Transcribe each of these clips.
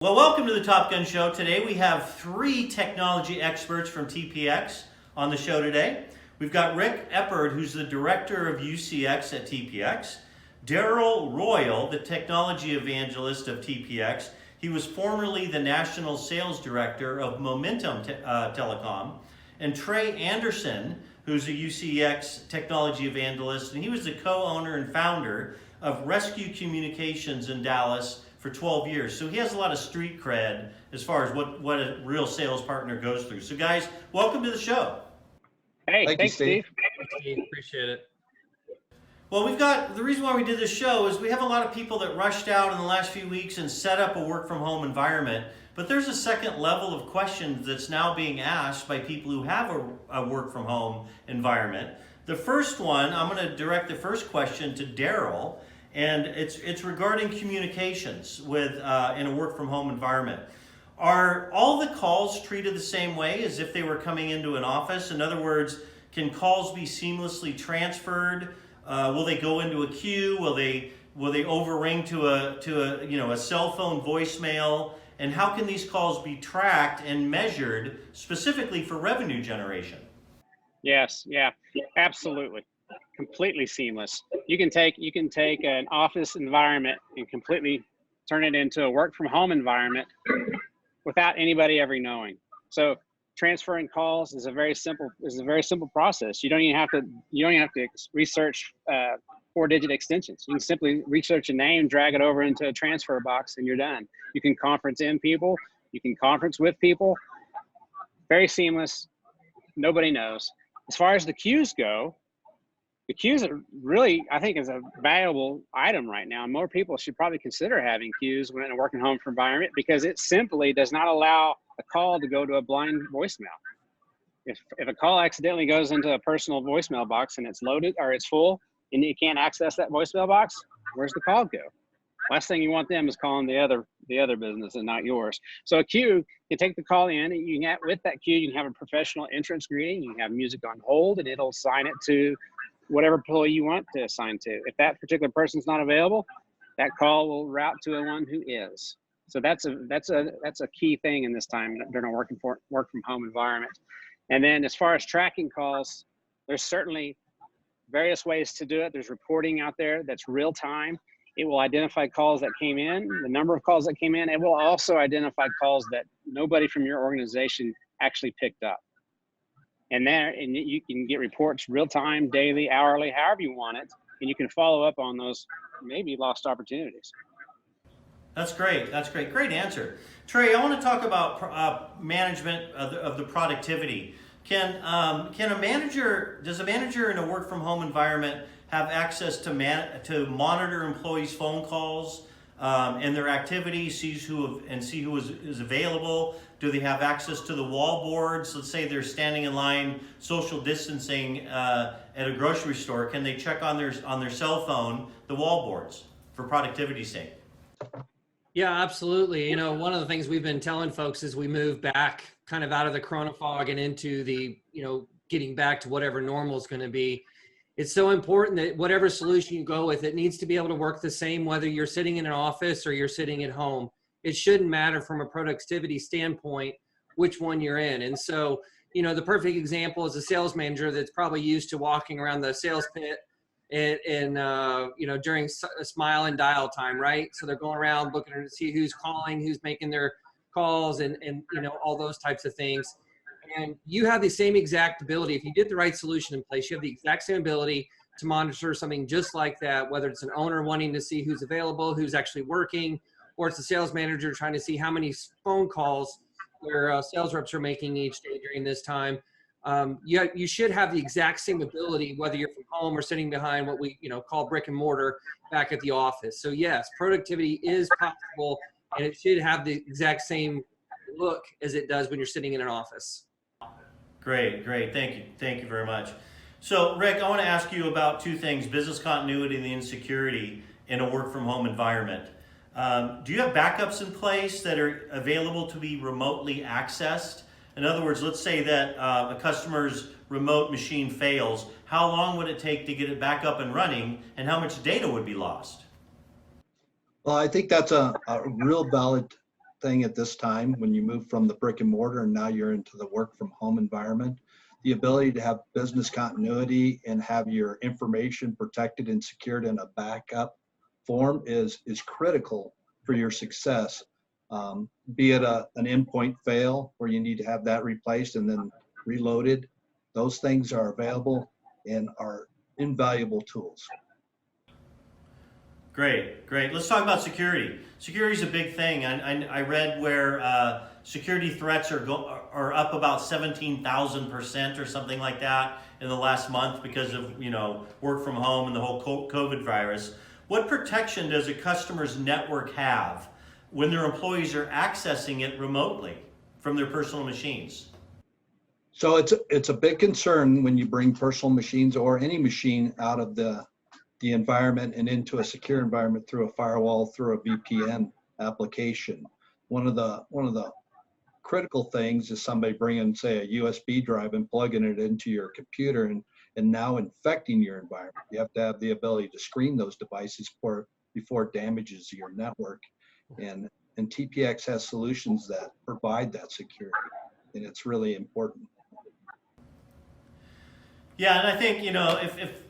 Well, welcome to the Top Gun Show. Today we have three technology experts from TPX on the show today. We've got Rick Eppard, who's the director of UCX at TPX. Darrel Royal, the technology evangelist of TPX. He was formerly the national sales director of Momentum Telecom. And Trey Anderson, who's a UCX technology evangelist, and he was the co-owner and founder of Rescue Communications in Dallas for 12 years. So he has a lot of street cred as far as what a real sales partner goes through. So guys, welcome to the show. Hey, thanks, Steve. Thanks, Steve. Appreciate it. Well, the reason why we did this show is we have a lot of people that rushed out in the last few weeks and set up a work from home environment. But there's a second level of questions that's now being asked by people who have a work from home environment. The first one, I'm going to direct the first question to Darrel. And it's regarding communications with in a work from home environment. Are all the calls treated the same way as if they were coming into an office? In other words, can calls be seamlessly transferred? Will they go into a queue? Will they overring to a cell phone voicemail? And how can these calls be tracked and measured specifically for revenue generation? Yes, yeah, absolutely. Completely seamless. You can take an office environment and completely turn it into a work from home environment without anybody ever knowing. So transferring calls is a very simple process. You don't even have to research 4-digit extensions. You can simply research a name, drag it over into a transfer box, and you're done. You can conference in people. You can conference with people. Very seamless. Nobody knows. As far as the queues go, the queues are really, I think, is a valuable item right now. More people should probably consider having queues when in a working home environment because it simply does not allow a call to go to a blind voicemail. If a call accidentally goes into a personal voicemail box and it's loaded or it's full and you can't access that voicemail box, where's the call go? Last thing you want them is calling the other business and not yours. So a queue, you take the call in, and you can with that queue, you can have a professional entrance greeting. You can have music on hold, and it'll assign it to whatever employee you want to assign to. If that particular person's not available, that call will route to the one who is. So that's a key thing in this time during a work from home environment. And then as far as tracking calls, there's certainly various ways to do it. There's reporting out there that's real time. It will identify calls that came in, the number of calls that came in. It will also identify calls that nobody from your organization actually picked up. And you can get reports real time, daily, hourly, however you want it, and you can follow up on those maybe lost opportunities. That's great. Great answer. Trey, I want to talk about management of the productivity. Does a manager in a work from home environment have access to monitor employees' phone calls and their activities, see who is available? Do they have access to the wall boards? Let's say they're standing in line, social distancing at a grocery store. Can they check on their cell phone the wall boards for productivity's sake? Yeah, absolutely. One of the things we've been telling folks is we move back kind of out of the corona fog and into the, getting back to whatever normal is going to be. It's so important that whatever solution you go with, it needs to be able to work the same, whether you're sitting in an office or you're sitting at home. It shouldn't matter from a productivity standpoint which one you're in. And so, the perfect example is a sales manager that's probably used to walking around the sales pit and during a smile and dial time, right? So they're going around looking to see who's calling, who's making their calls and all those types of things. And you have the same exact ability. If you get the right solution in place, you have the exact same ability to monitor something just like that, whether it's an owner wanting to see who's available, who's actually working, or it's a sales manager trying to see how many phone calls their sales reps are making each day during this time. You should have the exact same ability, whether you're from home or sitting behind what we call brick and mortar back at the office. So yes, productivity is possible, and it should have the exact same look as it does when you're sitting in an office. Great. Thank you very much. So Rick, I want to ask you about two things: business continuity and the insecurity in a work from home environment. Do you have backups in place that are available to be remotely accessed? In other words, let's say that a customer's remote machine fails. How long would it take to get it back up and running, and how much data would be lost? Well, I think that's a real valid thing at this time when you move from the brick and mortar and now you're into the work from home environment. The ability to have business continuity and have your information protected and secured in a backup form is critical for your success. Be it an endpoint fail where you need to have that replaced and then reloaded. Those things are available and are invaluable tools. Great, great. Let's talk about security. Security is a big thing. I read where security threats are up about 17,000% or something like that in the last month because of work from home and the whole COVID virus. What protection does a customer's network have when their employees are accessing it remotely from their personal machines? So it's a big concern when you bring personal machines or any machine out of the environment and into a secure environment through a firewall, through a VPN application. One of the critical things is somebody bringing, say, a USB drive and plugging it into your computer and now infecting your environment. You have to have the ability to screen those devices before it damages your network. And TPX has solutions that provide that security, and it's really important. Yeah, and I think,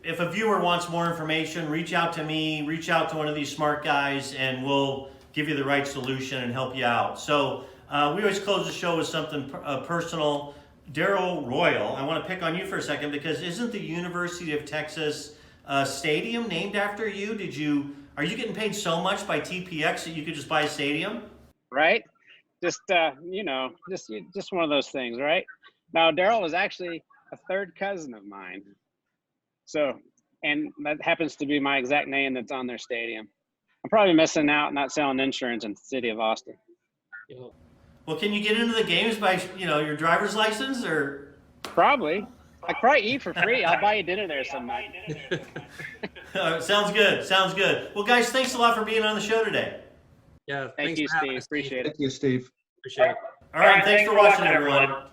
if a viewer wants more information, reach out to me, reach out to one of these smart guys, and we'll give you the right solution and help you out. So we always close the show with something personal. Darrel Royal, I want to pick on you for a second because isn't the University of Texas stadium named after you? Are you getting paid so much by TPX that you could just buy a stadium? Right? Just just one of those things, right? Now, Darrel is actually a third cousin of mine. So, and that happens to be my exact name that's on their stadium. I'm probably missing out not selling insurance in the city of Austin. Well, can you get into the games by, your driver's license or? Probably. I could probably eat for free. I'll buy you dinner there some night. Sounds good. Sounds good. Well, guys, thanks a lot for being on the show today. Yeah. Thank you, Steve. Appreciate it. Thank you, Steve. Appreciate it. All right. Thanks for watching, everyone.